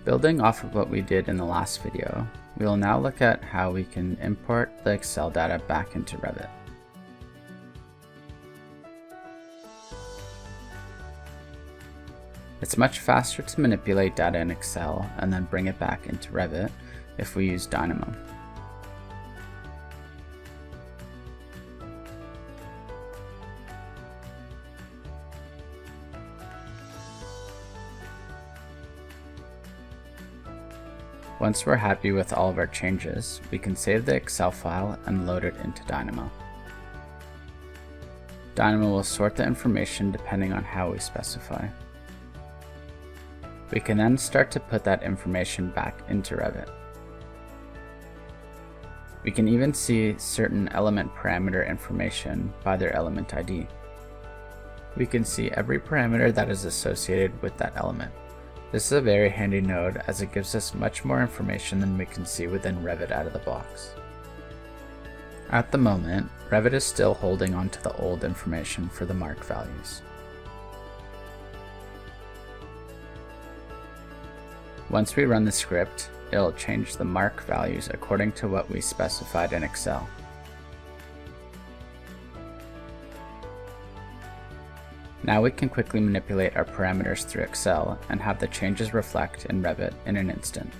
Building off of what we did in the last video, we will now look at how we can import the Excel data back into Revit. It's much faster to manipulate data in Excel and then bring it back into Revit if we use Dynamo. Once we're happy with all of our changes, we can save the Excel file and load it into Dynamo. Dynamo will sort the information depending on how we specify. We can then start to put that information back into Revit. We can even see certain element parameter information by their element ID. We can see every parameter that is associated with that element. This is a very handy node as it gives us much more information than we can see within Revit out of the box. At the moment, Revit is still holding on to the old information for the mark values. Once we run the script, it'll change the mark values according to what we specified in Excel. Now we can quickly manipulate our parameters through Excel and have the changes reflect in Revit in an instant.